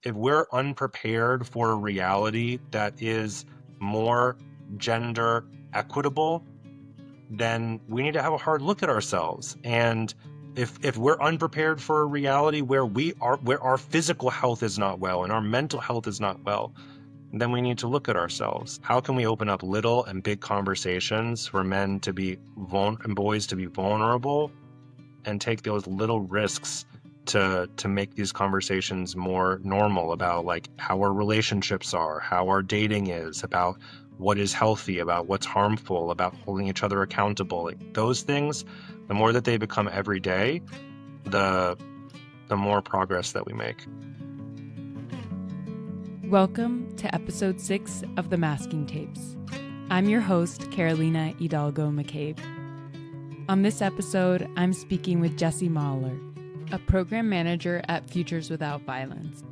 if we're unprepared for a reality that is more gender equitable, then we need to have a hard look at ourselves. And if we're unprepared for a reality where where our physical health is not well and our mental health is not well, then we need to look at ourselves. How can we open up little and big conversations for men to be and boys to be vulnerable and take those little risks to make these conversations more normal about like how our relationships are, how our dating is, about what is healthy, about what's harmful, about holding each other accountable. Like those things, the more that they become every day, the more progress that we make. Welcome to episode 6 of the Masking Tapes. I'm your host, Carolina Hidalgo-McCabe. On this episode, I'm speaking with Jesse Mahler, a program manager at Futures Without Violence,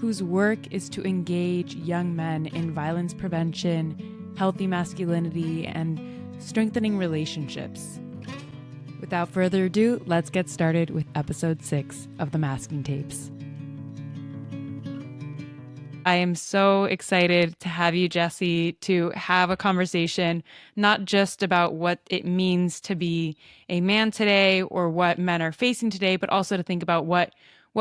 whose work is to engage young men in violence prevention, healthy masculinity, and strengthening relationships. Without further ado, let's get started with episode 6 of the Masking Tapes. I am so excited to have you, Jesse, to have a conversation, not just about what it means to be a man today or what men are facing today, but also to think about what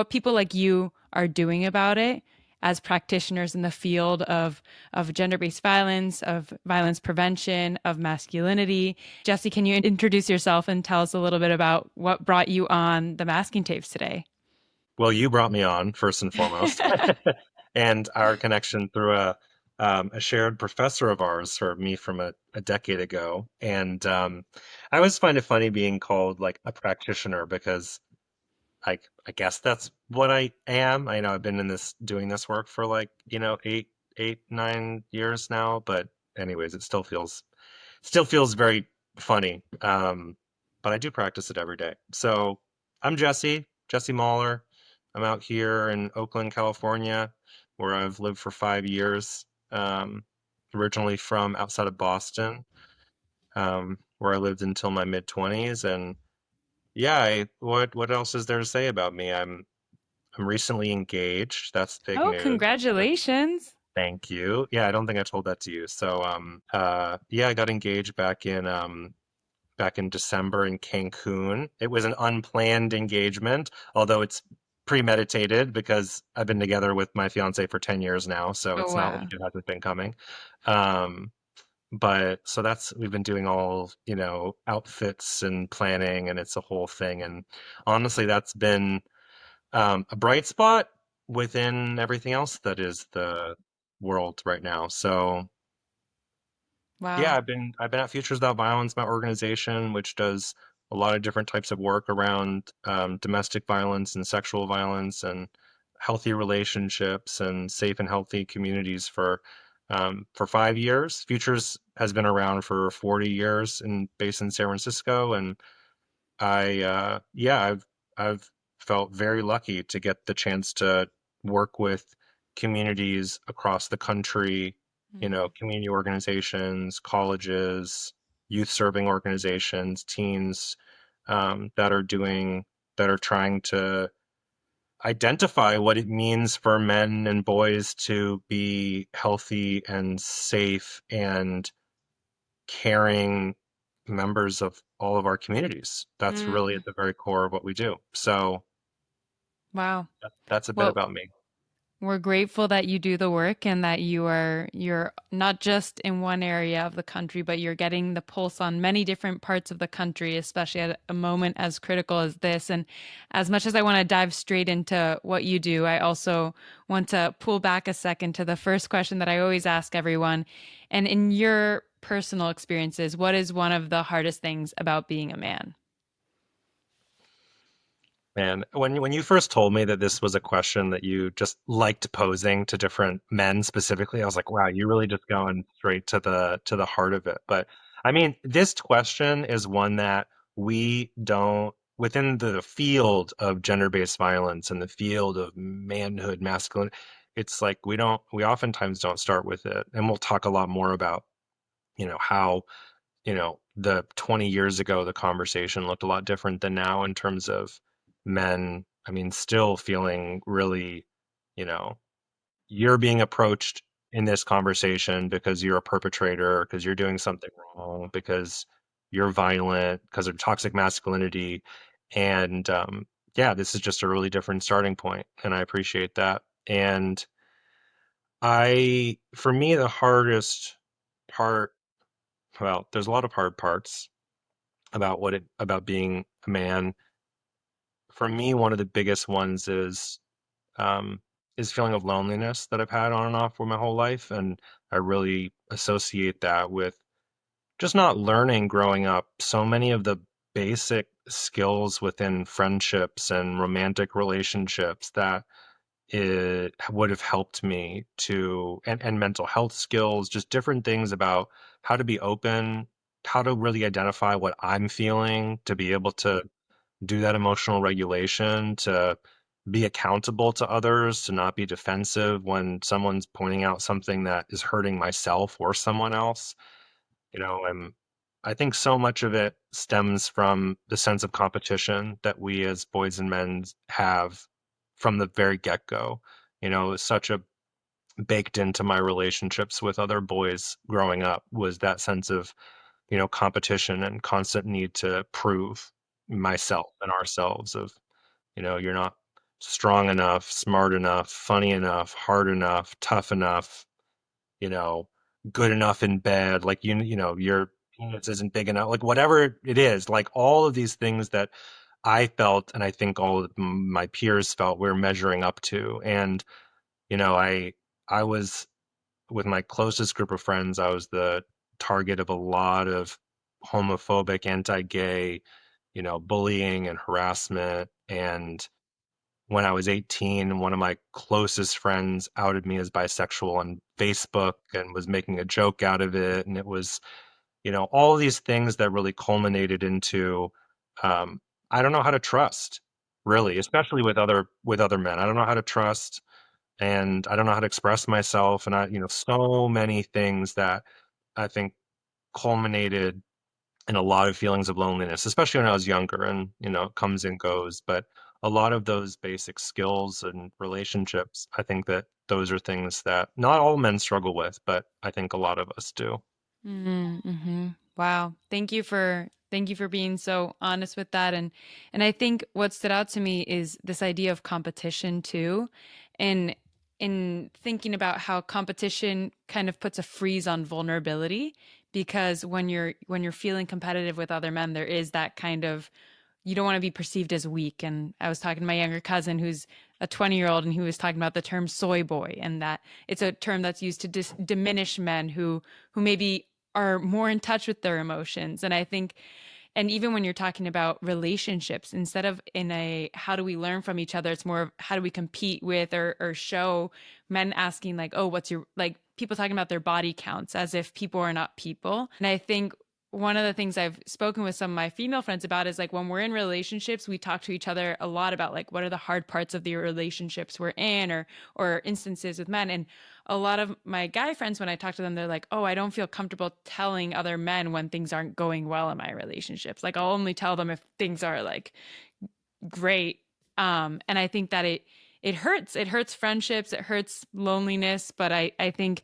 people like you are doing about it as practitioners in the field of gender-based violence, of violence prevention, of masculinity. Jesse, can you introduce yourself and tell us a little bit about what brought you on the Masking Tapes today? Well, you brought me on first and foremost. And our connection through a shared professor of ours for me from a decade ago. And I always find it funny being called like a practitioner because I guess that's what I am. I know I've been doing this work for like, 9 years now, but anyways, it still feels very funny. But I do practice it every day. So I'm Jesse Mahler. I'm out here in Oakland, California, where I've lived for 5 years. Originally from outside of Boston, where I lived until my mid-20s. And yeah, what else is there to say about me? I'm recently engaged. That's big Oh, news. congratulations. Thank you. Yeah, I don't think I told that to you. So yeah, I got engaged back in December in Cancun. It was an unplanned engagement, although it's premeditated because I've been together with my fiance for 10 years now, so Oh, it's not wow. like it hasn't been coming. Um, but so we've been doing all, outfits and planning, and it's a whole thing. And honestly, that's been a bright spot within everything else that is the world right now. So yeah, Wow. I've been at Futures Without Violence, my organization, which does a lot of different types of work around domestic violence and sexual violence and healthy relationships and safe and healthy communities for 5 years. Futures has been around for 40 years and based in San Francisco, and yeah, I've felt very lucky to get the chance to work with communities across the country, community organizations, colleges, youth serving organizations, teens that are trying to identify what it means for men and boys to be healthy and safe and caring members of all of our communities. That's really Mm, at the very core of what we do. So wow. that's a bit Well, about me. we're grateful that you do the work and that you're not just in one area of the country, but you're getting the pulse on many different parts of the country, especially at a moment as critical as this. And as much as I want to dive straight into what you do, I also want to pull back a second to the first question that I always ask everyone. And in your personal experiences, what is one of the hardest things about being a man? And when you first told me that this was a question that you just liked posing to different men specifically, I was like, wow, you're really just going straight to the heart of it. But I mean, this question is one that we don't within the field of gender-based violence and the field of manhood, masculine, it's like we oftentimes don't start with it. And we'll talk a lot more about, how, the 20 years ago the conversation looked a lot different than now in terms of men, I mean, still feeling really, you know, you're being approached in this conversation because you're a perpetrator, because you're doing something wrong, because you're violent, because of toxic masculinity. And yeah, this is just a really different starting point, and I appreciate that. And for me, the hardest part, well, there's a lot of hard parts about being a man. For me, one of the biggest ones um, is feeling of loneliness that I've had on and off for my whole life, and I really associate that with just not learning growing up so many of the basic skills within friendships and romantic relationships that it would have helped me and mental health skills, just different things about how to be open, how to really identify what I'm feeling, to be able to do that emotional regulation, to be accountable to others, to not be defensive when someone's pointing out something that is hurting myself or someone else. You know, I think so much of it stems from the sense of competition that we as boys and men have from the very get-go. You know, such a baked into my relationships with other boys growing up was that sense of, competition and constant need to prove myself and ourselves of, you're not strong enough, smart enough, funny enough, hard enough, tough enough, you know, good enough in bed, like your penis isn't big enough, like whatever it is, like all of these things that I felt and I think all of my peers felt we're measuring up to. And, I was with my closest group of friends, I was the target of a lot of homophobic, anti-gay, bullying and harassment. And when I was 18, one of my closest friends outed me as bisexual on Facebook and was making a joke out of it. And it was, all these things that really culminated into um, I don't know how to trust, really, especially with other men. I don't know how to trust, and I don't know how to express myself. And so many things that I think culminated and a lot of feelings of loneliness, especially when I was younger, and it comes and goes. But a lot of those basic skills and relationships, I think that those are things that not all men struggle with, but I think a lot of us do. Mm-hmm. Wow. Thank you for being so honest with that. And I think what stood out to me is this idea of competition too. And in thinking about how competition kind of puts a freeze on vulnerability, because when you're feeling competitive with other men, there is that kind of, you don't want to be perceived as weak. And I was talking to my younger cousin who's a 20-year-old, and he was talking about the term soy boy, and that it's a term that's used to diminish men who maybe are more in touch with their emotions. And I think, and even when you're talking about relationships, instead of in a how do we learn from each other, it's more of how do we compete with or show. Men asking like, oh, what's your, like, people talking about their body counts as if people are not people. And I think one of the things I've spoken with some of my female friends about is like when we're in relationships, we talk to each other a lot about like what are the hard parts of the relationships we're in, or instances with men. And a lot of my guy friends, when I talk to them, they're like, oh, I don't feel comfortable telling other men when things aren't going well in my relationships. Like I'll only tell them if things are like great. And I think that it hurts. It hurts friendships, it hurts loneliness. But I think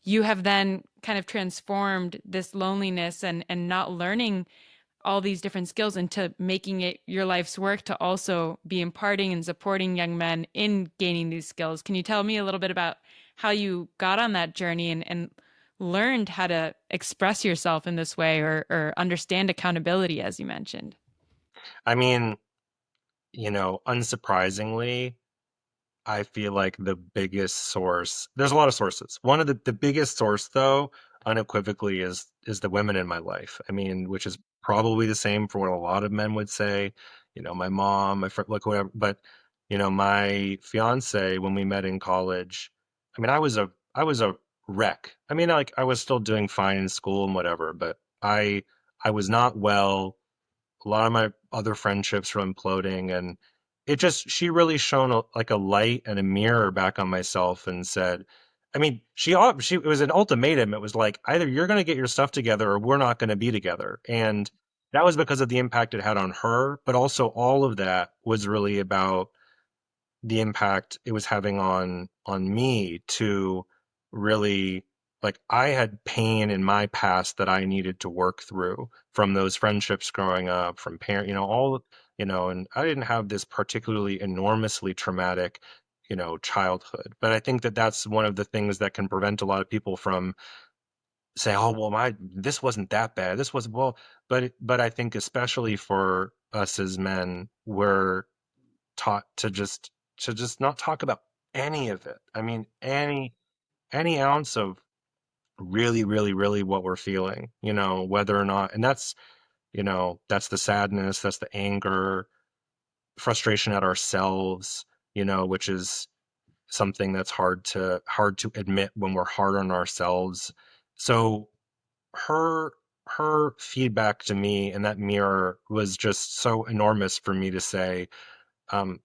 you have then kind of transformed this loneliness and not learning all these different skills into making it your life's work to also be imparting and supporting young men in gaining these skills. Can you tell me a little bit about how you got on that journey and learned how to express yourself in this way, or understand accountability, as you mentioned? I mean, unsurprisingly, I feel like the biggest source, there's a lot of sources. One of the biggest source though, unequivocally is the women in my life. I mean, which is probably the same for what a lot of men would say, my mom, my friend, like whatever. But, my fiance, when we met in college, I mean, I was a wreck. I mean, like I was still doing fine in school and whatever, but I was not well. A lot of my other friendships were imploding, and she really shone like a light and a mirror back on myself and said, I mean, it was an ultimatum. It was like either you're going to get your stuff together or we're not going to be together. And that was because of the impact it had on her, but also all of that was really about the impact it was having on me to really, like, I had pain in my past that I needed to work through from those friendships growing up, from parent, all, and I didn't have this particularly enormously traumatic, childhood. But I think that that's one of the things that can prevent a lot of people from saying, "Oh, well, this wasn't that bad. This was well," but I think especially for us as men, we're taught to just not talk about any of it. I mean, any ounce of really, really, really what we're feeling, whether or not, and that's the sadness, that's the anger, frustration at ourselves, which is something that's hard to admit when we're hard on ourselves. So her her feedback to me in that mirror was just so enormous for me to say, um,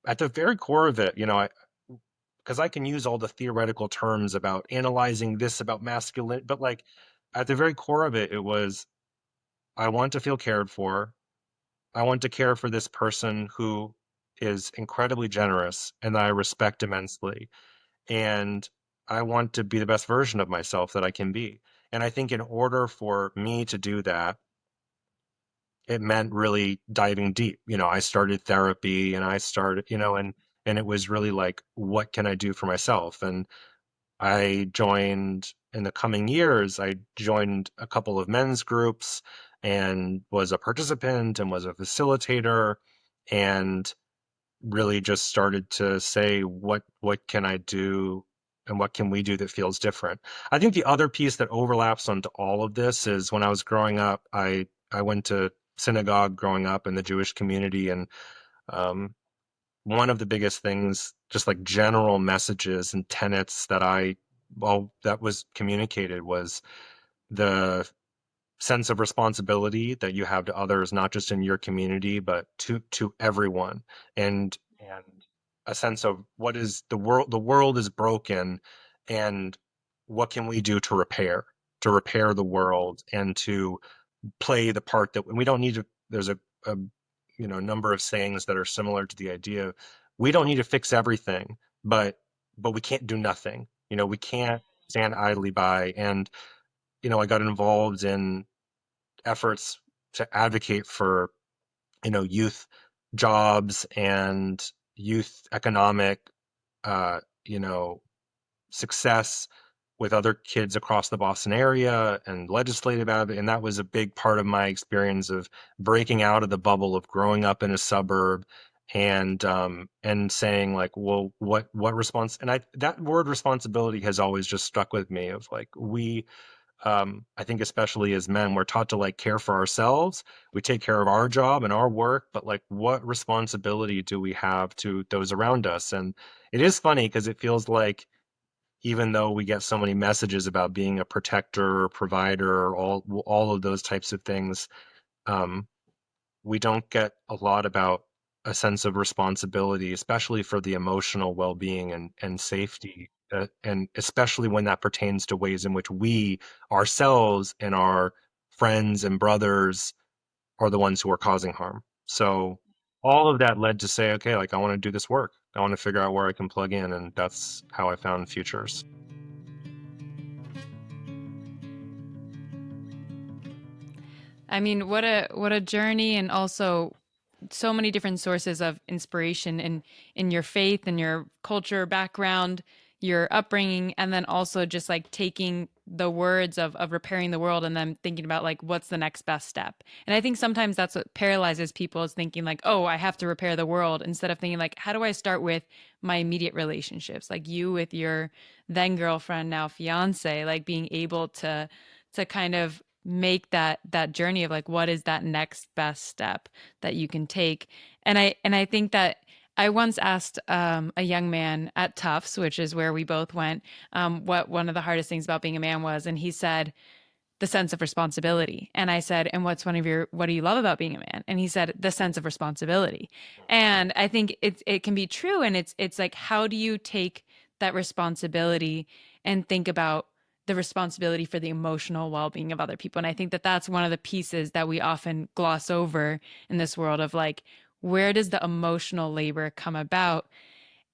at the very core of it, because I can use all the theoretical terms about analyzing this about masculine, but like at the very core of it, it was, I want to feel cared for. I want to care for this person who is incredibly generous and that I respect immensely. And I want to be the best version of myself that I can be. And I think in order for me to do that, it meant really diving deep. I started therapy and I started, and it was really like, what can I do for myself? And I joined in the coming years, I joined a couple of men's groups and was a participant and was a facilitator, and really just started to say, what can I do and what can we do that feels different? I think the other piece that overlaps onto all of this is when I was growing up, I went to synagogue growing up in the Jewish community, and um, one of the biggest things, just like general messages and tenets that was communicated, was the sense of responsibility that you have to others, not just in your community, but to everyone. And a sense of what is the world is broken, and what can we do to repair the world and to play the part that we don't need to. There's a number of sayings that are similar to the idea of, we don't need to fix everything, but we can't do nothing. We can't stand idly by. And I got involved in efforts to advocate for youth jobs and youth economic uh, you know success with other kids across the Boston area and legislative advocate. And that was a big part of my experience of breaking out of the bubble of growing up in a suburb, and saying like, well, what response, and that word responsibility has always just stuck with me, of like, I think especially as men, we're taught to like care for ourselves. We take care of our job and our work, but like, what responsibility do we have to those around us? And it is funny because it feels like, even though we get so many messages about being a protector or provider or all of those types of things, um, we don't get a lot about a sense of responsibility, especially for the emotional well-being and safety, and especially when that pertains to ways in which we ourselves and our friends and brothers are the ones who are causing harm. So all of that led to say, okay, like, I want to do this work. I want to figure out where I can plug in, and that's how I found Futures. I mean, what a journey, and also so many different sources of inspiration in your faith and your culture background, your upbringing, and then also just like taking the words of repairing the world and then thinking about like what's the next best step. And I think sometimes that's what paralyzes people, is thinking like, oh, I have to repair the world, instead of thinking like, how do I start with my immediate relationships, like you with your then girlfriend, now fiance, like being able to kind of make that journey of like, what is that next best step that you can take. And I think that I once asked a young man at Tufts, which is where we both went, what one of the hardest things about being a man was, and he said the sense of responsibility. And I said, and what do you love about being a man? And he said, the sense of responsibility. And I think it can be true, and it's like, how do you take that responsibility and think about the responsibility for the emotional well-being of other people? And I think that that's one of the pieces that we often gloss over in this world of like, where does the emotional labor come about?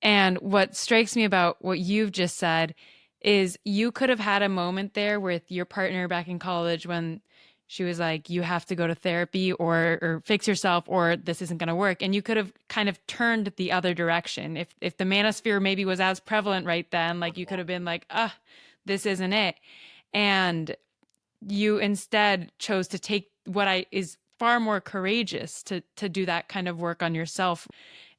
And what strikes me about what you've just said is you could have had a moment there with your partner back in college when she was like, you have to go to therapy or fix yourself or this isn't going to work. And you could have kind of turned the other direction. If the manosphere maybe was as prevalent right then, like you could have been like, this isn't it. And you instead chose to take what I is far more courageous to do that kind of work on yourself.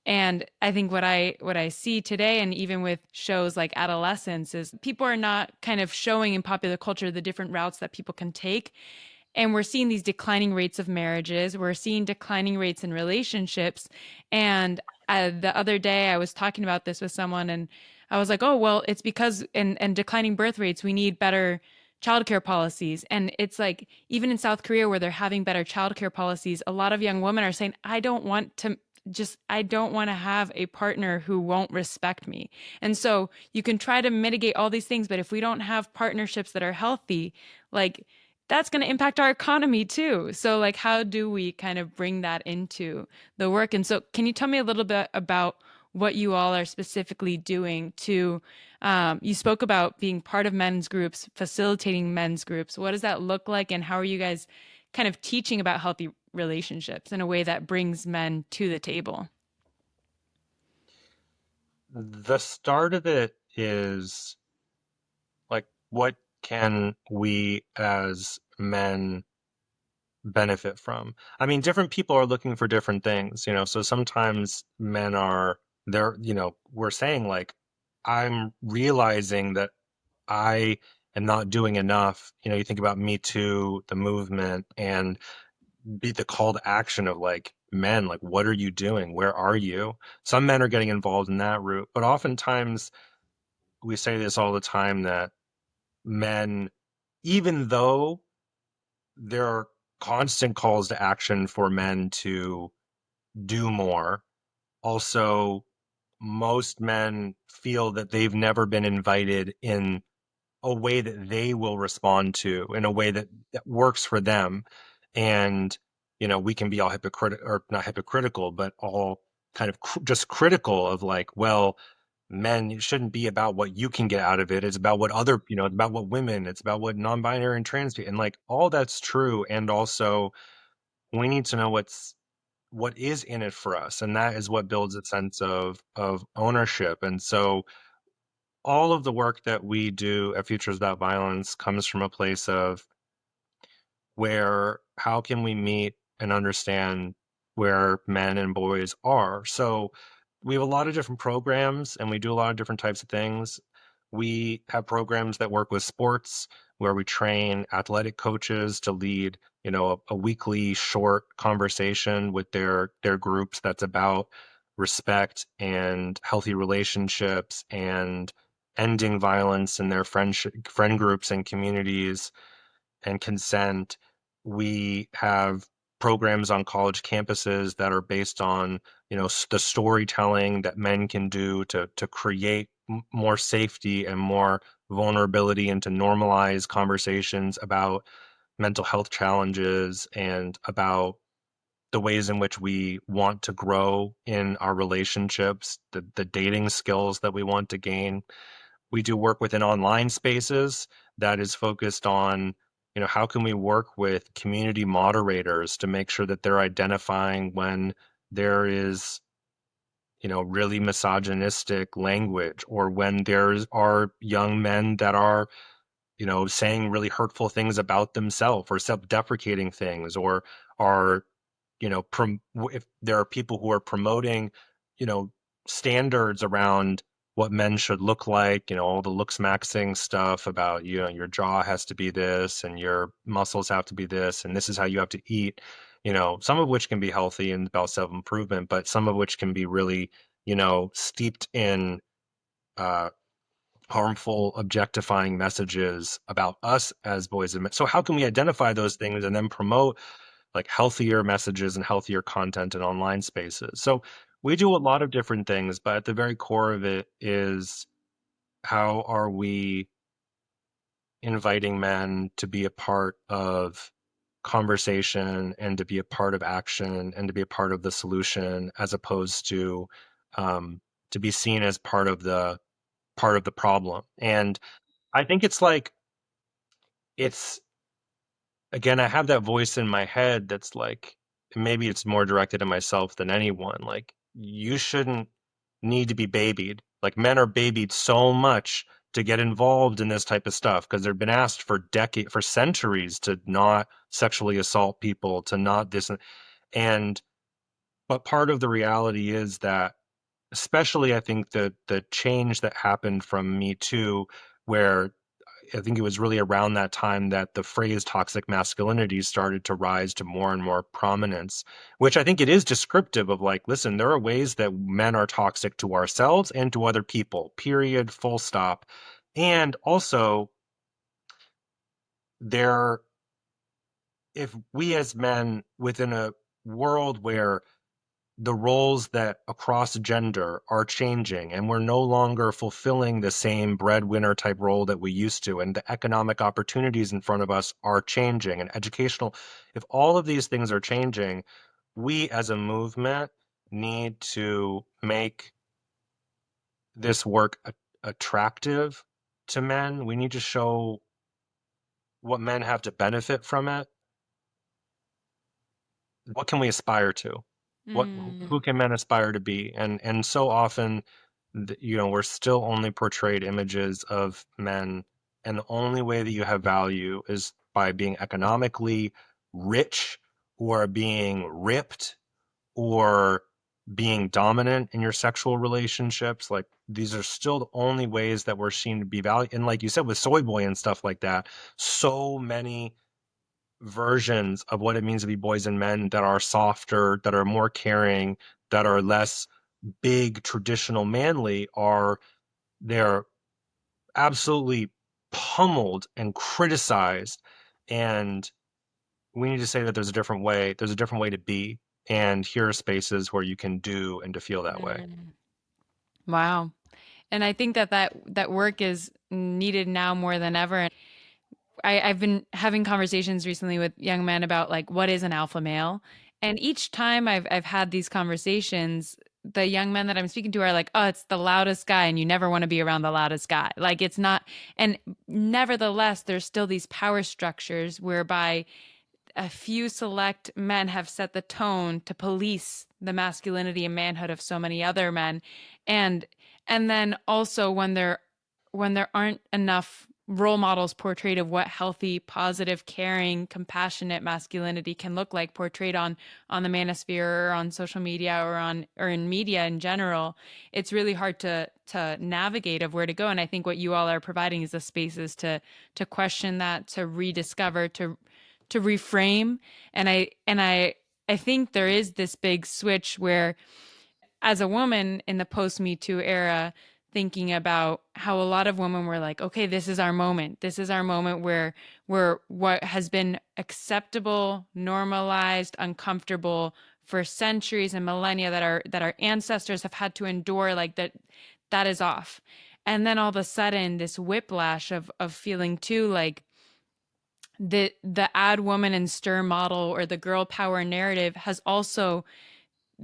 And I think what I see today, and even with shows like Adolescence, is people are not kind of showing in popular culture the different routes that people can take. And we're seeing these declining rates of marriages. We're seeing declining rates in relationships. And the other day, I was talking about this with someone, and I was like, "Oh, well, it's because and declining birth rates, we need better childcare policies." And it's like even in South Korea, where they're having better childcare policies, a lot of young women are saying, I don't want to have a partner who won't respect me. And so you can try to mitigate all these things, but if we don't have partnerships that are healthy, like that's going to impact our economy too. So like how do we kind of bring that into the work? And so can you tell me a little bit about what you all are specifically doing to you spoke about being part of men's groups, facilitating men's groups. What does that look like, and how are you guys kind of teaching about healthy relationships in a way that brings men to the table? The start of it is like, what can we as men benefit from? I mean, different people are looking for different things, so sometimes men are there, we're saying like, I'm realizing that I am not doing enough. You think about Me Too, the movement, and be the call to action of like, men, like, what are you doing? Where are you? Some men are getting involved in that route, but oftentimes we say this all the time that men, even though there are constant calls to action for men to do more, also most men feel that they've never been invited in a way that they will respond to, in a way that works for them. And we can be all hypocritical, or not hypocritical, but all kind of just critical of like, well, men, it shouldn't be about what you can get out of it. It's about what other, it's about what women, it's about what non-binary and trans people, and like all that's true. And also we need to know what is in it for us. And that is what builds a sense of ownership. And so all of the work that we do at Futures Without Violence comes from a place of where, how can we meet and understand where men and boys are? So we have a lot of different programs and we do a lot of different types of things. We have programs that work with sports, where we train athletic coaches to lead, a weekly short conversation with their groups that's about respect and healthy relationships and ending violence in their friend groups and communities, and consent. We have programs on college campuses that are based on, the storytelling that men can do to create more safety and more vulnerability, and to normalize conversations about mental health challenges and about the ways in which we want to grow in our relationships, the dating skills that we want to gain. We do work within online spaces that is focused on, how can we work with community moderators to make sure that they're identifying when there is, really misogynistic language, or when there's are young men that are, saying really hurtful things about themselves, or self-deprecating things, or are, if there are people who are promoting, you know, standards around what men should look like, all the looks maxing stuff about, your jaw has to be this and your muscles have to be this and this is how you have to eat, some of which can be healthy and about self-improvement, but some of which can be really, steeped in uh, harmful, objectifying messages about us as boys and men. So how can we identify those things and then promote like healthier messages and healthier content in online spaces? So we do a lot of different things, but at the very core of it is, how are we inviting men to be a part of conversation and to be a part of action and to be a part of the solution, as opposed um, to be seen as part of the problem. And I think it's again, I have that voice in my head that's like, maybe it's more directed at myself than anyone. Like, you shouldn't need to be babied. Like, men are babied so much to get involved in this type of stuff because they've been asked for centuries to not sexually assault people, to not this. And, but part of the reality is that, especially I think the change that happened from Me Too, where I think it was really around that time that the phrase toxic masculinity started to rise to more and more prominence, which I think it is descriptive of like, listen, there are ways that men are toxic to ourselves and to other people, period, full stop. And also, there, if we as men within a world where the roles that across gender are changing and we're no longer fulfilling the same breadwinner type role that we used to, and the economic opportunities in front of us are changing, and educational, if all of these things are changing, we as a movement need to make this work attractive to men. We need to show what men have to benefit from it. What can we aspire to? What, Mm. who can men aspire to be? And so often, we're still only portrayed images of men, and the only way that you have value is by being economically rich, or being ripped, or being dominant in your sexual relationships. Like, these are still the only ways that we're seen to be valued. And like you said, with Soy Boy and stuff like that, so many versions of what it means to be boys and men that are softer, that are more caring, that are less big, traditional manly, they're absolutely pummeled and criticized. And we need to say that there's a different way to be. And here are spaces where you can do and to feel that way. Mm. Wow. And I think that work is needed now more than ever. I've been having conversations recently with young men about like what is an alpha male. And each time I've had these conversations, the young men that I'm speaking to are like, oh, it's the loudest guy, and you never want to be around the loudest guy. Like, it's not, and nevertheless, there's still these power structures whereby a few select men have set the tone to police the masculinity and manhood of so many other men. And then also when there aren't enough role models portrayed of what healthy, positive, caring, compassionate masculinity can look like, portrayed on the manosphere or on social media or in media in general, it's really hard to navigate of where to go. And I think what you all are providing is the spaces to question that, to rediscover, to reframe. And I think there is this big switch where, as a woman in the post Me Too era, thinking about how a lot of women were like, okay, this is our moment. This is our moment where what has been acceptable, normalized, uncomfortable for centuries and millennia, that our ancestors have had to endure, like that is off. And then all of a sudden this whiplash of feeling too like the ad woman and stir model, or the girl power narrative, has also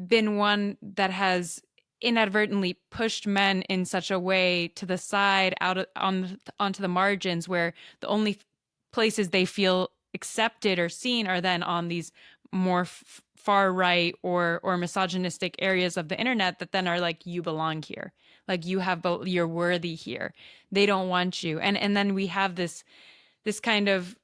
been one that has inadvertently pushed men in such a way to the side, onto the margins, where the only places they feel accepted or seen are then on these more far right or misogynistic areas of the internet, that then are like, you belong here, like you're worthy here, they don't want you. And then we have this kind of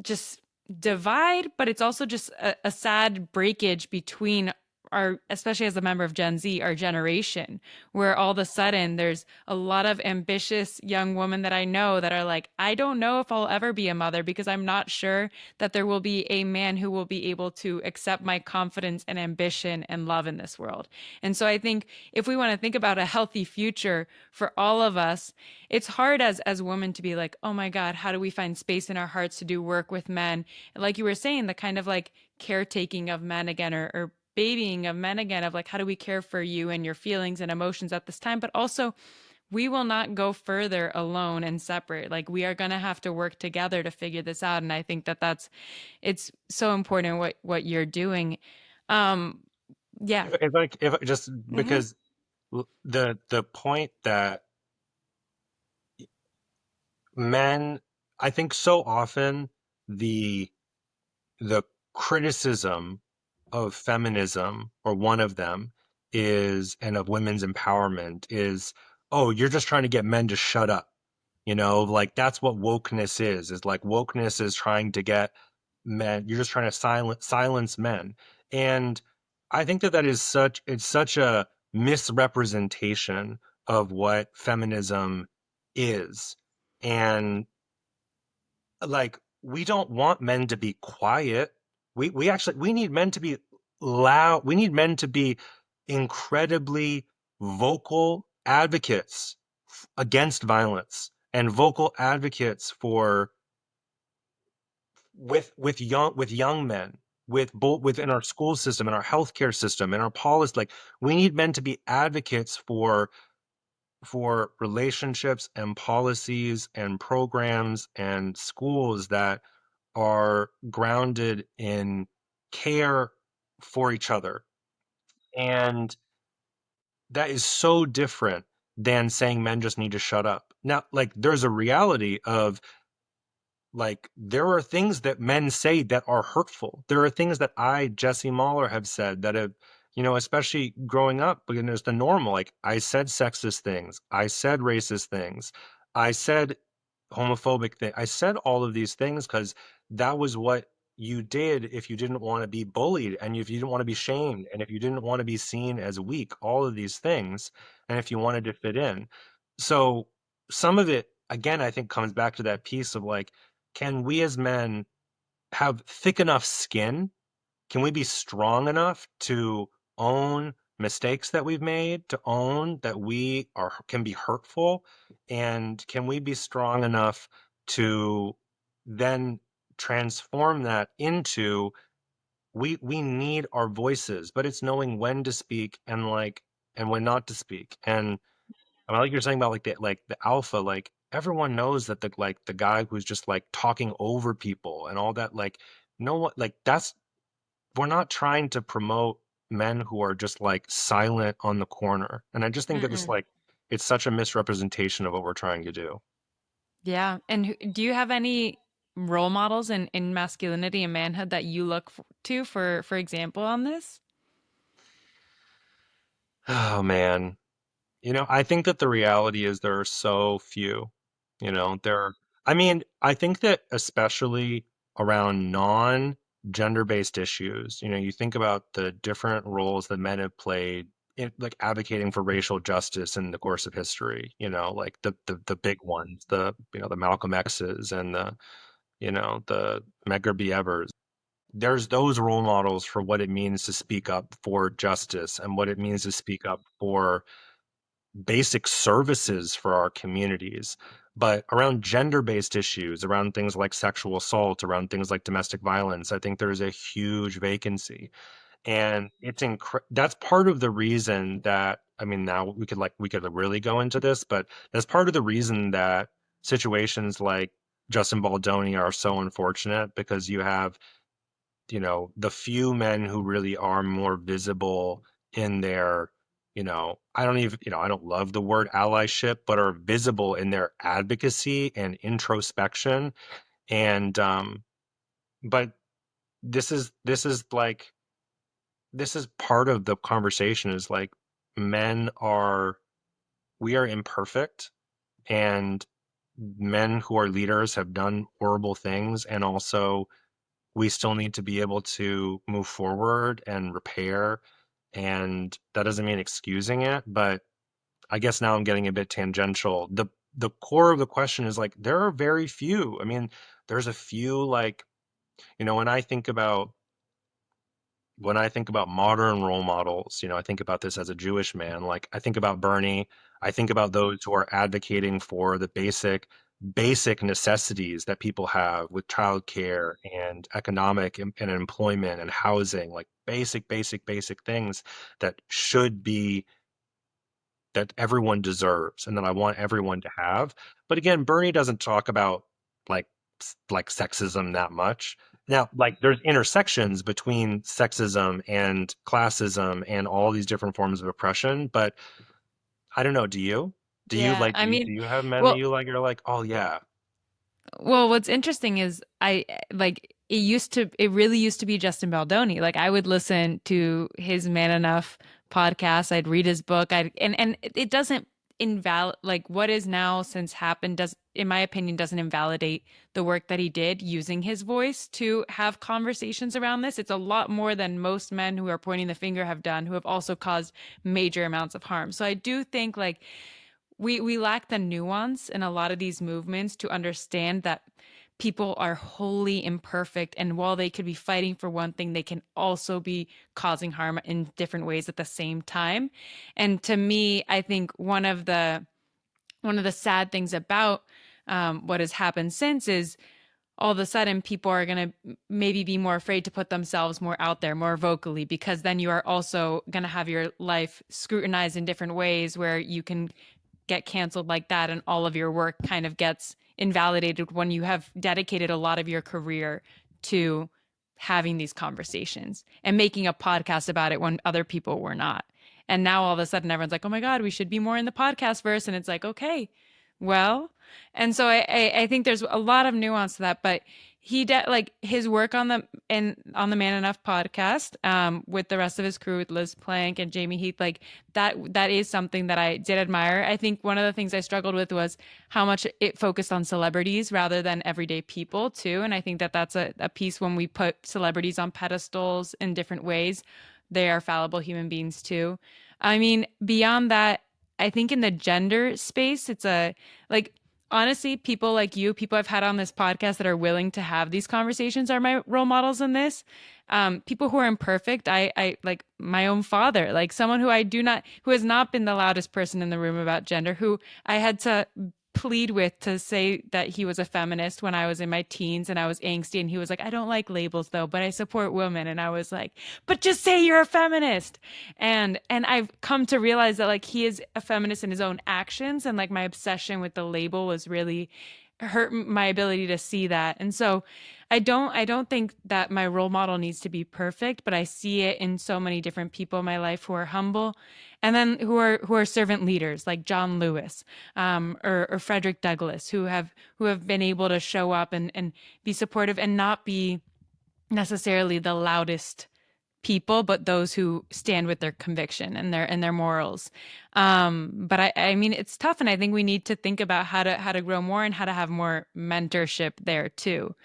just divide, but it's also just a sad breakage between our, especially as a member of Gen Z, our generation, where all of a sudden there's a lot of ambitious young women that I know that are like, I don't know if I'll ever be a mother, because I'm not sure that there will be a man who will be able to accept my confidence and ambition and love in this world. And so I think if we want to think about a healthy future for all of us, it's hard as women to be like, oh my God, how do we find space in our hearts to do work with men? And like you were saying, the kind of like caretaking of men again, or babying of men again, of like, how do we care for you and your feelings and emotions at this time? But also, we will not go further alone and separate. Like we are going to have to work together to figure this out. And I think that it's so important what you're doing. Um, yeah. If just Hmm. because the point that men, I think so often the the criticism of feminism, or one of them is, and of women's empowerment is, oh, you're just trying to get men to shut up. Like that's what wokeness is like wokeness is trying to get men, you're just trying to silence men. And I think that it's such a misrepresentation of what feminism is. And like we don't want men to be quiet. We actually we need men to be loud. We need men to be incredibly vocal advocates against violence, and vocal advocates for with young men, with both within our school system and our healthcare system and our policy. Like we need men to be advocates for relationships and policies and programs and schools that are grounded in care for each other. And that is so different than saying men just need to shut up. Now, like, there's a reality of, like, there are things that men say that are hurtful. There are things that I, Jesse Mahler, have said that have, especially growing up, because there's the normal. Like, I said sexist things, I said racist things, I said homophobic thing. I said all of these things because that was what you did if you didn't want to be bullied, and if you didn't want to be shamed, and if you didn't want to be seen as weak, all of these things, and if you wanted to fit in. So some of it, again, I think comes back to that piece of like, can we as men have thick enough skin? Can we be strong enough to own mistakes that we've made, to own that we are can be hurtful? And can we be strong enough to then transform that into, we need our voices, but it's knowing when to speak and when not to speak. And I mean, like you're saying about like the alpha, like everyone knows that the guy who's just like talking over people and all that, like no one, like that's, we're not trying to promote men who are just like silent on the corner. And I just think that it's Mm-mm. like it's such a misrepresentation of what we're trying to do. Yeah. And do you have any role models in masculinity and manhood that you look to for example on this? Oh man. I think that the reality is there are so few. I mean, I think that especially around non-gender-based issues, you think about the different roles that men have played in like advocating for racial justice in the course of history, like the big ones, the Malcolm X's and the Medgar B. Evers. There's those role models for what it means to speak up for justice and what it means to speak up for basic services for our communities. But around gender-based issues, around things like sexual assault, around things like domestic violence, I think there's a huge vacancy. And that's part of the reason that, I mean, now we could really go into this, but that's part of the reason that situations like Justin Baldoni are so unfortunate, because you have, the few men who really are more visible in their, I don't even, I don't love the word allyship, but are visible in their advocacy and introspection. And but this is part of the conversation, is like, men are we are imperfect, and men who are leaders have done horrible things, and also we still need to be able to move forward and repair. And that doesn't mean excusing it, but I guess now I'm getting a bit tangential. The core of the question is like, there are very few. I mean, there's a few, like, when I think about modern role models, I think about this as a Jewish man. Like, I think about Bernie. I think about those who are advocating for the basic necessities that people have with childcare and economic and employment and housing, like basic things that should be that everyone deserves and that I want everyone to have. But again, Bernie doesn't talk about like sexism that much. Now, like there's intersections between sexism and classism and all these different forms of oppression, but I don't know, do you? Do you Yeah, like I do mean, you have men that well, you like, you're like, "Oh yeah." what's interesting is I like it really used to be Justin Baldoni. Like I would listen to his Man Enough podcast, I'd read his book, and it doesn't invalid like what is now since happened does in my opinion doesn't invalidate the work that he did using his voice to have conversations around this. It's a lot more than most men who are pointing the finger have done, who have also caused major amounts of harm. So I do think like we lack the nuance in a lot of these movements to understand that people are wholly imperfect, and while they could be fighting for one thing, they can also be causing harm in different ways at the same time. And to me, I think one of the sad things about what has happened since is all of a sudden people are going to maybe be more afraid to put themselves more out there, more vocally, because then you are also going to have your life scrutinized in different ways where you can get canceled like that, and all of your work kind of gets invalidated when you have dedicated a lot of your career to having these conversations and making a podcast about it when other people were not. And now all of a sudden everyone's like, oh my God, we should be more in the podcast verse. And it's like, okay, well, and so I think there's a lot of nuance to that, but like his work on the Man Enough podcast with the rest of his crew with Liz Plank and Jamie Heath, like that is something that I did admire. I think one of the things I struggled with was how much it focused on celebrities rather than everyday people too, and I think that that's a piece when we put celebrities on pedestals in different ways. They are fallible human beings too. I mean, beyond that, I think in the gender space, it's a like honestly, people like you, people I've had on this podcast that are willing to have these conversations are my role models in this. People who are imperfect, I like my own father, like someone who I do not, who has not been the loudest person in the room about gender, who I had to plead with to say that he was a feminist when I was in my teens and I was angsty, and he was like, I don't like labels though, but I support women. And I was like, but just say you're a feminist. And I've come to realize that like he is a feminist in his own actions, and like my obsession with the label was really hurt my ability to see that. And so I don't think that my role model needs to be perfect, but I see it in so many different people in my life who are humble, and then who are servant leaders like John Lewis, or Frederick Douglass, who have been able to show up and be supportive and not be necessarily the loudest people, but those who stand with their conviction and their morals. But I mean, it's tough, and I think we need to think about how to grow more and how to have more mentorship there too.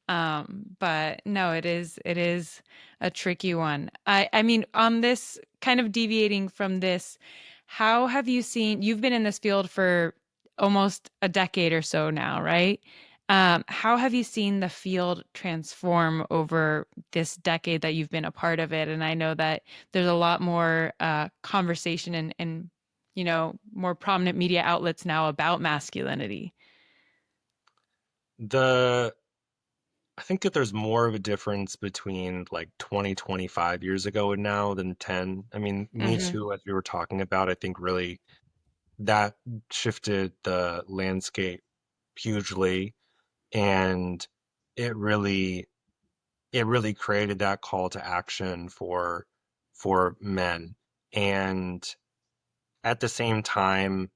But no, it is a tricky one. I mean, on this kind of deviating from this, how have you seen, you've been in this field for almost a decade or so now, right? How have you seen the field transform over this decade that you've been a part of it? And I know that there's a lot more conversation and more prominent media outlets now about masculinity. The I think that there's more of a difference between like 20, 25 years ago and now than 10. I mean, Me Hmm. Too, as we were talking about, I think really that shifted the landscape hugely, and it really it really created that call to action for men. And at the same time,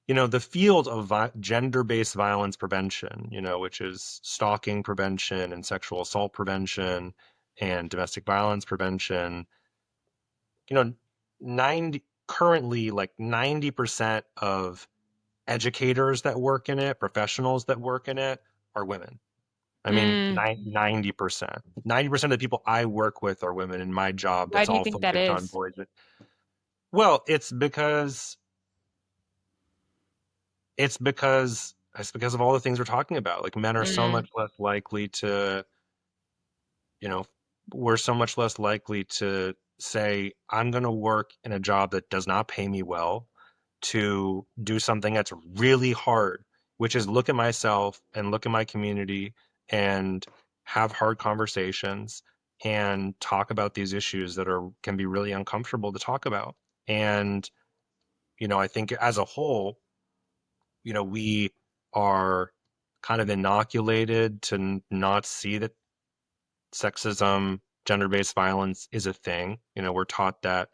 the field of gender-based violence prevention, which is stalking prevention and sexual assault prevention and domestic violence prevention, you know, 90 currently like 90% of educators that work in it, professionals that work in it are women. I mean, Mm, 90%. 90% of the people I work with are women in my job why that's do you all think that focused on is? boys. Well, it's because of all the things we're talking about. Like men are so Mm, much less likely to, you know, we're so much less likely to say, I'm going to work in a job that does not pay me well to do something that's really hard, which is look at myself and look at my community and have hard conversations and talk about these issues that can be really uncomfortable to talk about. And I think as a whole, we are kind of inoculated to not see that sexism, gender-based violence is a thing. We're taught that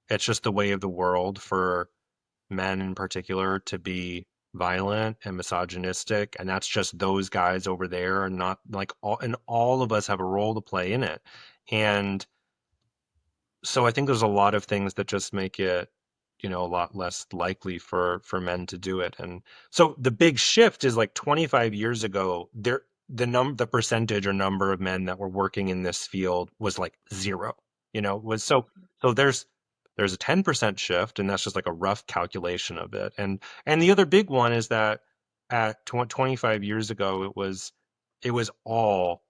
it's just the way of the world for men in particular to be violent and misogynistic, and that's just those guys over there, and not like all of us have a role to play in it. And so I think there's a lot of things that just make it, a lot less likely for men to do it. And so the big shift is like 25 years ago, the percentage or number of men that were working in this field was like zero. Was so there's a 10% shift, and that's just like a rough calculation of it. And the other big one is that at 25 years ago, it was all,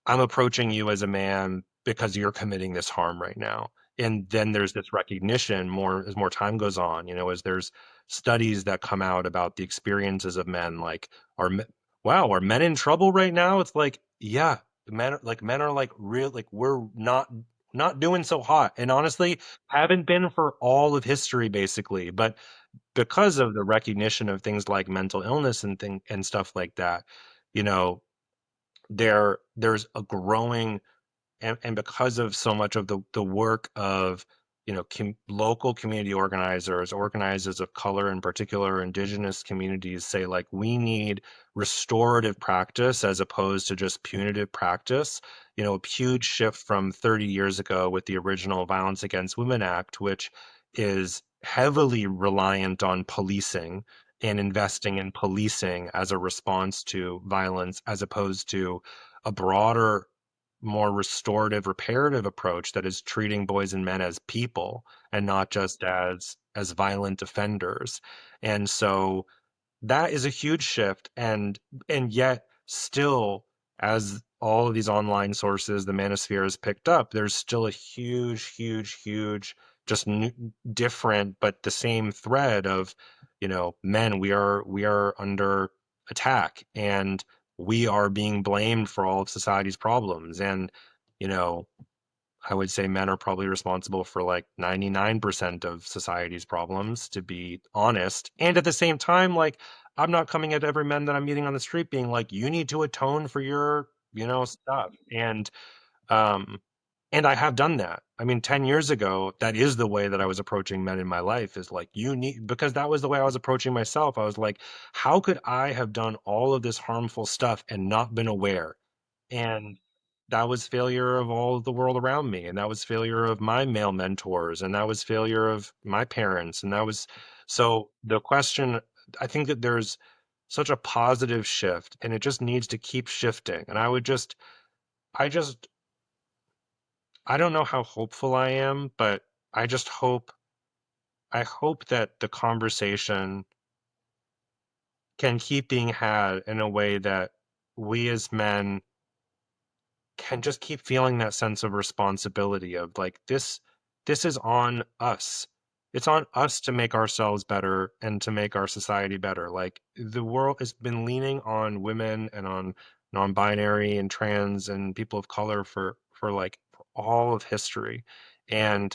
I'm approaching you as a man because you're committing this harm right now. And then there's this recognition more as more time goes on, as there's studies that come out about the experiences of men, like, wow, are men in trouble right now? It's like, yeah, men are like real, like we're not doing so hot. And honestly, haven't been for all of history basically. But because of the recognition of things like mental illness and stuff like that, you know, there's a growing, and because of so much of the work of local community organizers of color, in particular indigenous communities, say like we need restorative practice as opposed to just punitive practice. A huge shift from 30 years ago with the original Violence Against Women Act, which is heavily reliant on policing and investing in policing as a response to violence, as opposed to a broader, more restorative, reparative approach that is treating boys and men as people and not just as violent offenders. And so that is a huge shift. And yet still, as all of these online sources, the manosphere has picked up, there's still a huge, just different but the same thread of, men, we are under attack, and we are being blamed for all of society's problems. And you know I would say men are probably responsible for like 99% of society's problems, to be honest. And at the same time, like, I'm not coming at every man that I'm meeting on the street being like, you need to atone for your, stuff. Um, and I have done that. I mean, 10 years ago, that is the way that I was approaching men in my life, is like, because that was the way I was approaching myself. I was like, how could I have done all of this harmful stuff and not been aware? And that was failure of all of the world around me. And that was failure of my male mentors. And that was failure of my parents. And that was, so the question, I think that there's such a positive shift, and it just needs to keep shifting. And I just, I don't know how hopeful I am, but I hope that the conversation can keep being had in a way that we as men can just keep feeling that sense of responsibility of like, this is on us. It's on us to make ourselves better and to make our society better. Like, the world has been leaning on women and on non-binary and trans and people of color for like for all of history. And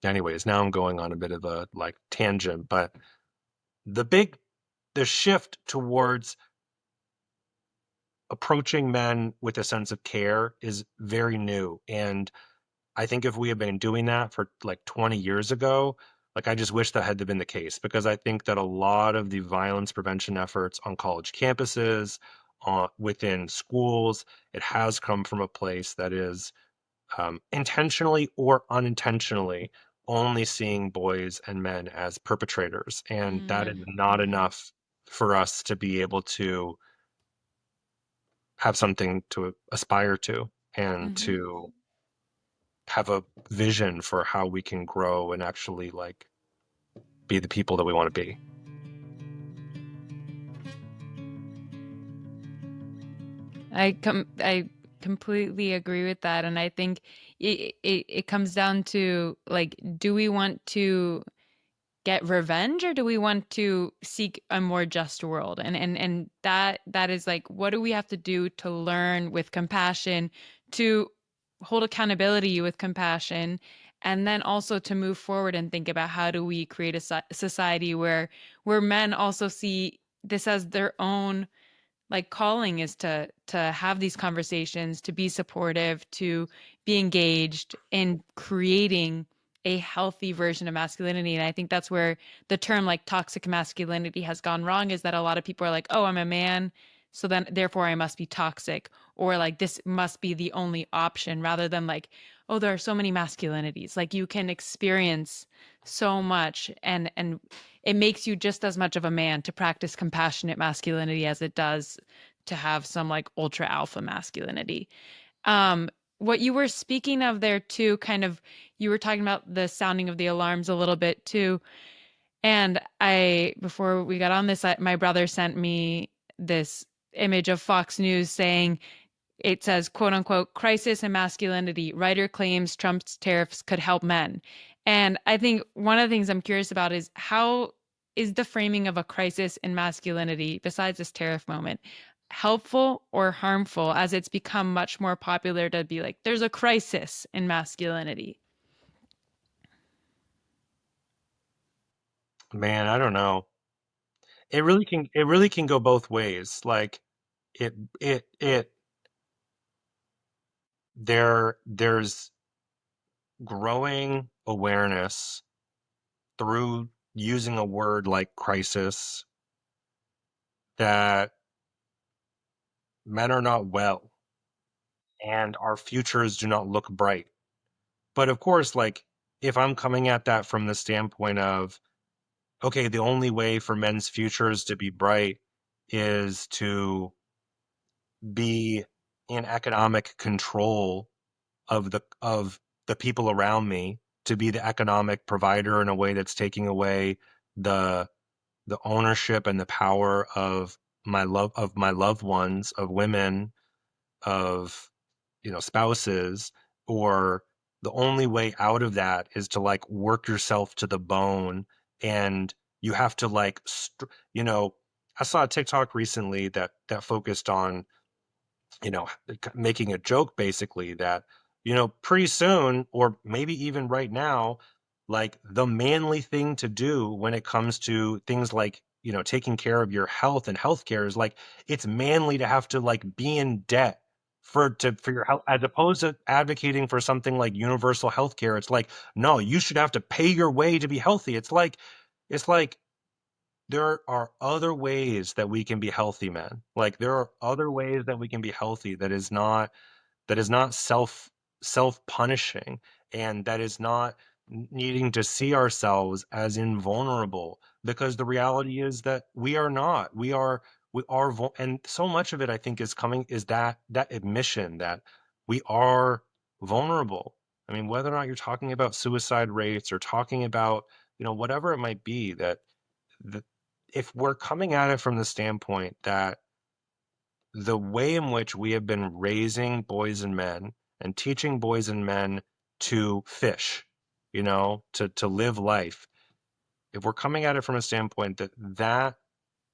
anyways, now I'm going on a bit of a like tangent, but the big the shift towards approaching men with a sense of care is very new. And I think if we had been doing that for like 20 years ago, like, I just wish that had been the case, because I think that a lot of the violence prevention efforts on college campuses, within schools, it has come from a place that is, intentionally or unintentionally, only seeing boys and men as perpetrators. And that is not Mm-hmm. enough for us to be able to have something to aspire to, and Mm-hmm. to have a vision for how we can grow and actually like be the people that we want to be. I completely agree with that, and I think it comes down to like, do we want to get revenge, or do we want to seek a more just world? And that is like, what do we have to do to learn with compassion, to hold accountability with compassion, and then also to move forward and think about how do we create a society where men also see this as their own like calling is to have these conversations, to be supportive, to be engaged in creating a healthy version of masculinity. And I think that's where the term like toxic masculinity has gone wrong, is that a lot of people are like, oh, I'm a man, so then therefore I must be toxic, or like this must be the only option, rather than like, oh, there are so many masculinities. Like you can experience so much, and it makes you just as much of a man to practice compassionate masculinity as it does to have some like ultra alpha masculinity. What you were speaking of there too, kind of, you were talking about the sounding of the alarms a little bit too. And before we got on this, my brother sent me this image of Fox News saying, it says, quote unquote, crisis in masculinity. Writer claims Trump's tariffs could help men. And I think one of the things I'm curious about is how is the framing of a crisis in masculinity, besides this tariff moment, helpful or harmful, as it's become much more popular to be like, there's a crisis in masculinity? Man, I don't know. It really can go both ways. Like it it it there's growing awareness through using a word like crisis that men are not well and our futures do not look bright. But of course, like if I'm coming at that from the standpoint of, okay, the only way for men's futures to be bright is to be in economic control of the people around me, to be the economic provider in a way that's taking away the the ownership and the power of my loved ones, of women, of spouses, or the only way out of that is to like work yourself to the bone, and you have to like you know I saw a TikTok recently that focused on making a joke basically that, pretty soon, or maybe even right now, like the manly thing to do when it comes to things like, taking care of your health and healthcare is like, it's manly to have to like be in debt for your health, as opposed to advocating for something like universal healthcare. It's like, no, you should have to pay your way to be healthy. It's like there are other ways that we can be healthy, men. Like there are other ways that we can be healthy that is not self-punishing, and that is not needing to see ourselves as invulnerable, because the reality is that we are not. And so much of it, I think, is that admission that we are vulnerable. I mean, whether or not you're talking about suicide rates or talking about, whatever it might be, that if we're coming at it from the standpoint that the way in which we have been raising boys and men and teaching boys and men to fish, to live life, if we're coming at it from a standpoint that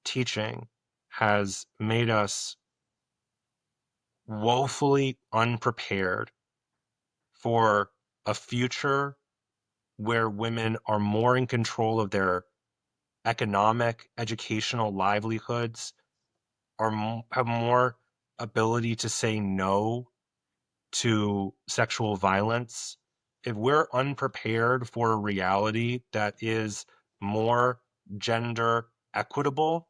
teaching has made us woefully unprepared for a future where women are more in control of their economic, educational livelihoods, have more ability to say no to sexual violence, if we're unprepared for a reality that is more gender equitable,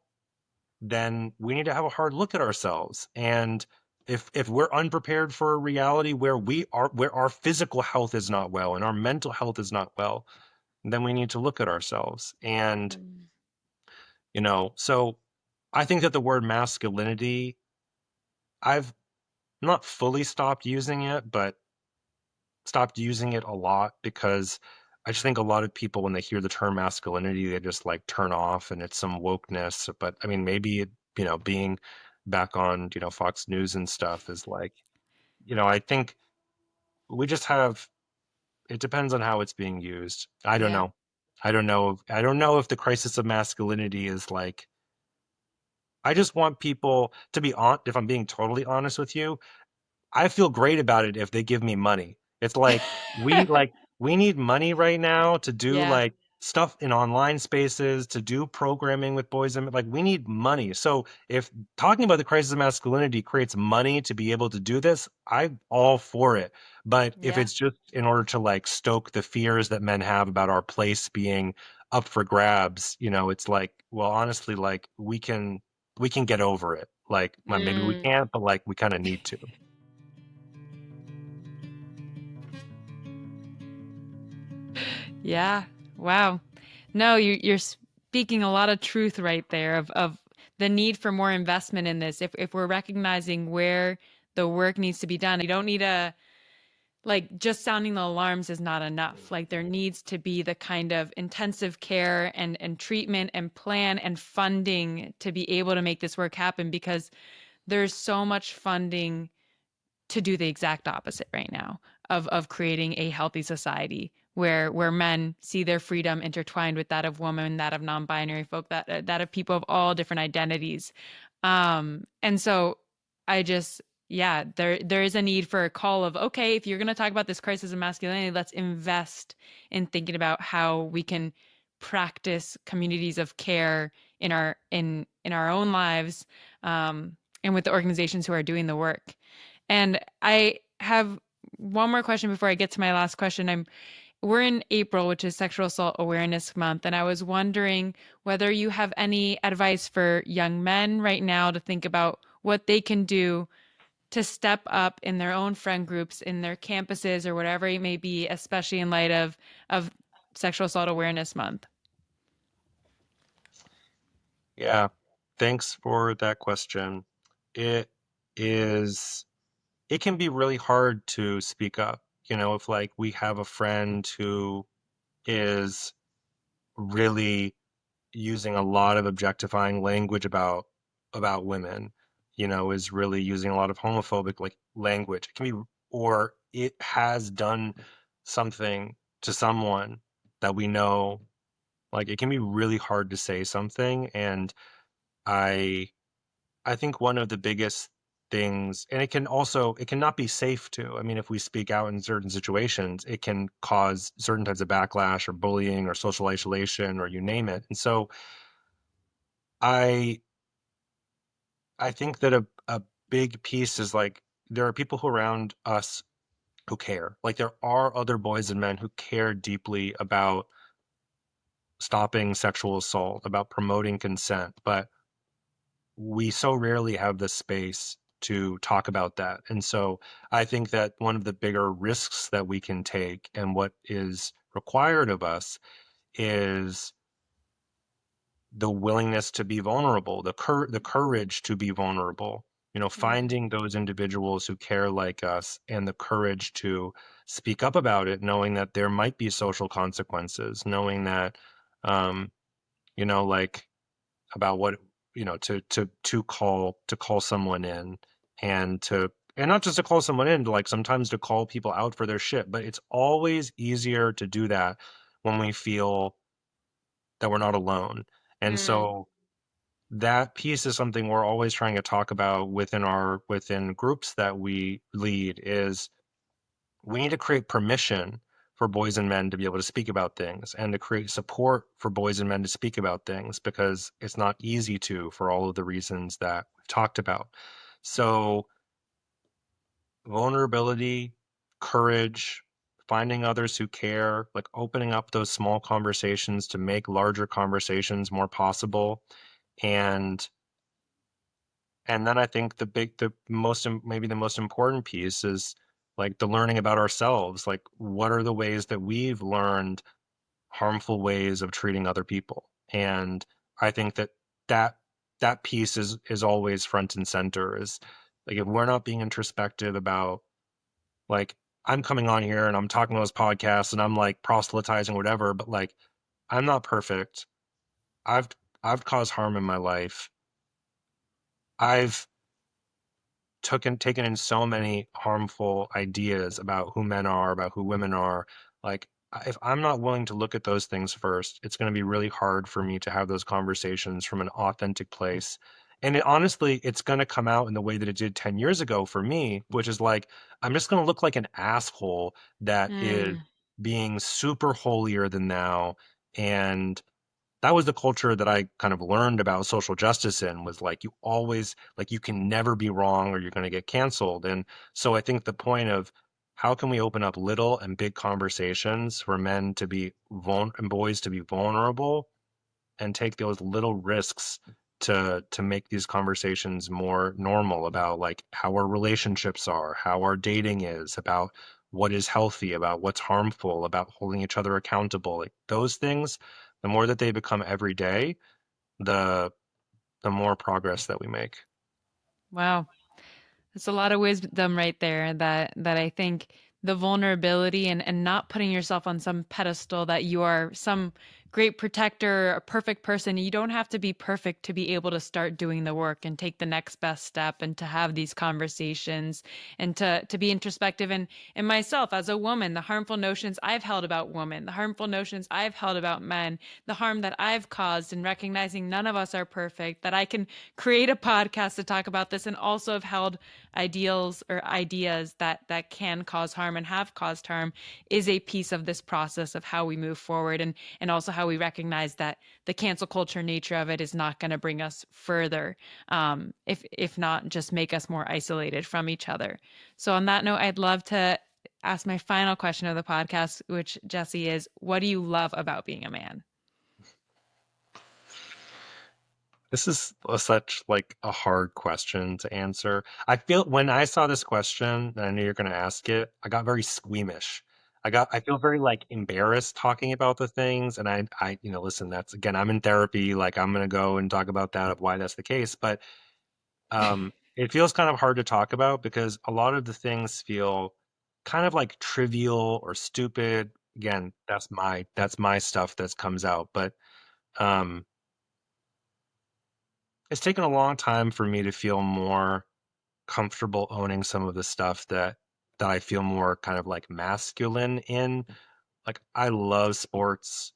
then we need to have a hard look at ourselves. And if we're unprepared for a reality where our physical health is not well and our mental health is not well, then we need to look at ourselves. And so I think that the word masculinity, I've not fully stopped using it, but stopped using it a lot, because I just think a lot of people, when they hear the term masculinity, they just like turn off and it's some wokeness. But I mean, maybe being back on, Fox News and stuff is like, I think we just have, it depends on how it's being used. I don't Yeah. know. I don't know if the crisis of masculinity is like, I just want people to be on, if I'm being totally honest with you, I feel great about it if they give me money. It's like we need money right now to do Yeah. like stuff in online spaces, to do programming with boys and like we need money. So if talking about the crisis of masculinity creates money to be able to do this, I'm all for it. But if Yeah. it's just in order to like stoke the fears that men have about our place being up for grabs, it's like, well, honestly, like we can get over it. Like, well, maybe we Mm. can't, but like we kind of need to. Yeah. Wow. No, you're speaking a lot of truth right there of the need for more investment in this. If we're recognizing where the work needs to be done, you don't need a like just sounding the alarms is not enough. Like there needs to be the kind of intensive care and treatment and plan and funding to be able to make this work happen because there's so much funding to do the exact opposite right now of creating a healthy society where men see their freedom intertwined with that of women, that of non-binary folk, that of people of all different identities. And so I just yeah, there is a need for a call of okay, if you're going to talk about this crisis of masculinity, let's invest in thinking about how we can practice communities of care in our own lives, and with the organizations who are doing the work. And I have one more question before I get to my last question. We're in April, which is Sexual Assault Awareness Month, and I was wondering whether you have any advice for young men right now to think about what they can do to step up in their own friend groups, in their campuses, or whatever it may be, especially in light of Sexual Assault Awareness Month. Yeah. Thanks for that question. It is, it can be really hard to speak up. If like we have a friend who is really using a lot of objectifying language about women, is really using a lot of homophobic like language. It can be, or it has done something to someone that we know, like it can be really hard to say something. And I I think one of the biggest things, and it cannot be safe to. I mean, if we speak out in certain situations, it can cause certain types of backlash or bullying or social isolation or you name it. And so I I think that a big piece is like there are people who around us who care. Like there are other boys and men who care deeply about stopping sexual assault, about promoting consent, but we so rarely have the space to talk about that. And so I think that one of the bigger risks that we can take and what is required of us is the willingness to be vulnerable, the courage to be vulnerable. Finding those individuals who care like us and the courage to speak up about it, knowing that there might be social consequences, knowing that, um, like about what to call someone in and not just to call someone in, to like sometimes to call people out for their shit. But it's always easier to do that when we feel that we're not alone. And Mm, so that piece is something we're always trying to talk about within groups that we lead, is we need to create permission for boys and men to be able to speak about things and to create support for boys and men to speak about things, because it's not easy to, for all of the reasons that we've talked about. So vulnerability, courage, finding others who care, like opening up those small conversations to make larger conversations more possible. And and then I think maybe the most important piece is like the learning about ourselves. Like, what are the ways that we've learned harmful ways of treating other people? And I think that that piece is always front and center. Is like if we're not being introspective about, like, I'm coming on here and I'm talking on this podcast and I'm like proselytizing whatever, but like I'm not perfect. I've I've caused harm in my life. I've taken in so many harmful ideas about who men are, about who women are. Like, if I'm not willing to look at those things first, it's going to be really hard for me to have those conversations from an authentic place. And honestly, it's going to come out in the way that it did 10 years ago for me, which is like, I'm just going to look like an asshole that is mm, being super holier than thou. And that was the culture that I kind of learned about social justice in, was like, you always, like, you can never be wrong or you're going to get canceled. And so I think the point of how can we open up little and big conversations for men to be and boys to be vulnerable and take those little risks to make these conversations more normal about like how our relationships are, how our dating is, about what is healthy, about what's harmful, about holding each other accountable. Like those things, the more that they become every day, the more progress that we make. Wow. It's a lot of wisdom right there that I think the vulnerability and not putting yourself on some pedestal that you are some great protector, a perfect person. You don't have to be perfect to be able to start doing the work and take the next best step and to have these conversations and to be introspective and myself as a woman, the harmful notions I've held about women, the harmful notions I've held about men, the harm that I've caused, and recognizing none of us are perfect, that I can create a podcast to talk about this and also have held ideals or ideas that can cause harm and have caused harm is a piece of this process of how we move forward, and also how we recognize that the cancel culture nature of it is not going to bring us further, if not just make us more isolated from each other. So on that note, I'd love to ask my final question of the podcast, which, Jesse, is, what do you love about being a man? This is such like a hard question to answer. I feel when I saw this question and I knew you're going to ask it, I got very squeamish. I feel very like embarrassed talking about the things. And listen, that's again, I'm in therapy. Like I'm going to go and talk about that of why that's the case. But it feels kind of hard to talk about because a lot of the things feel kind of like trivial or stupid. Again, that's my stuff that comes out. But um, it's taken a long time for me to feel more comfortable owning some of the stuff that I feel more kind of like masculine in. Like I love sports.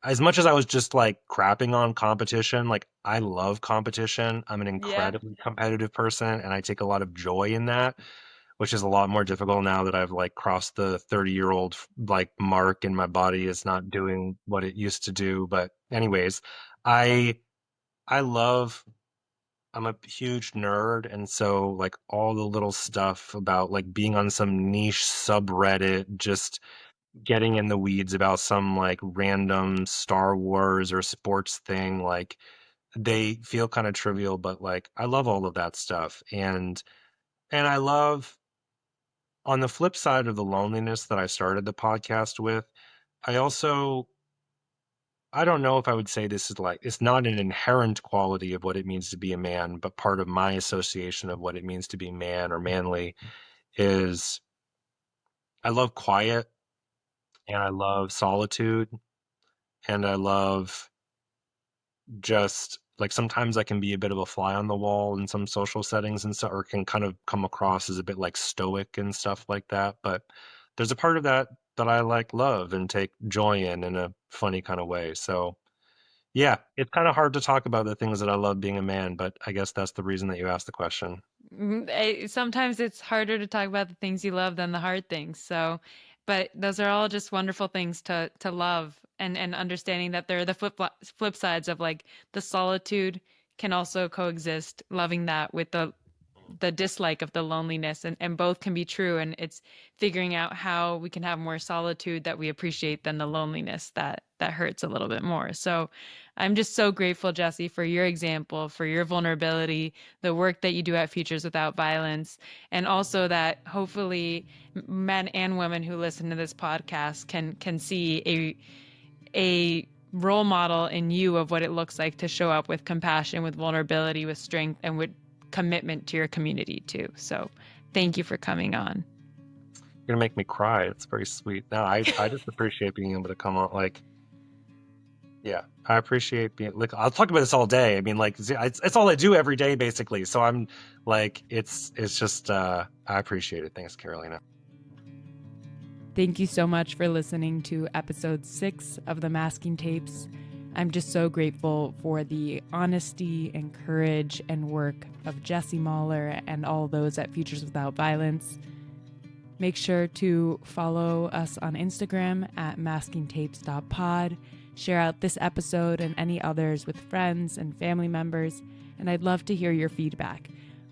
As much as I was just like crapping on competition, like I love competition. I'm an Yeah. incredibly competitive person and I take a lot of joy in that, which is a lot more difficult now that I've like crossed the 30-year-old like mark and my body is not doing what it used to do. But anyways, I I love I'm a huge nerd, and so like all the little stuff about like being on some niche subreddit, just getting in the weeds about some like random Star Wars or sports thing, like they feel kind of trivial, but like I love all of that stuff. And I love on the flip side of the loneliness that I started the podcast with, I also I don't know if I would say this is like, it's not an inherent quality of what it means to be a man, but part of my association of what it means to be man or manly is I love quiet and I love solitude and I love just like sometimes I can be a bit of a fly on the wall in some social settings and so or can kind of come across as a bit like stoic and stuff like that. But there's a part of that that I like love and take joy in a funny kind of way. So yeah, it's kind of hard to talk about the things that I love being a man, but I guess that's the reason that you asked the question. Sometimes it's harder to talk about the things you love than the hard things. So, but those are all just wonderful things to love, and understanding that there are the flip sides of like the solitude can also coexist, loving that with the dislike of the loneliness, and both can be true, and it's figuring out how we can have more solitude that we appreciate than the loneliness that hurts a little bit more. So I'm just so grateful, Jesse, for your example, for your vulnerability, the work that you do at Futures Without Violence, and also that hopefully men and women who listen to this podcast can see a role model in you of what it looks like to show up with compassion, with vulnerability, with strength, and with commitment to your community too. So thank you for coming on. You're gonna make me cry. It's very sweet. No, I just appreciate being able to come on. Like, yeah, I appreciate being like I'll talk about this all day. I mean, like it's all I do every day basically. So I'm like it's just I appreciate it. Thanks, Carolina. Thank you so much for listening to episode 6 of the Masking Tapes. I'm just so grateful for the honesty and courage and work of Jesse Mahler and all those at Futures Without Violence. Make sure to follow us on Instagram at maskingtapes.pod. Share out this episode and any others with friends and family members, and I'd love to hear your feedback.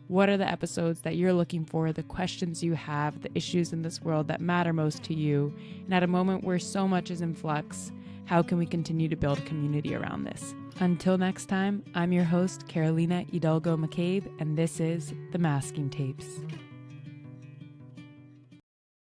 What are the episodes that you're looking for, the questions you have, the issues in this world that matter most to you? And at a moment where so much is in flux, how can we continue to build community around this? Until next time, I'm your host, Carolina Hidalgo-McCabe, and this is The Masking Tapes.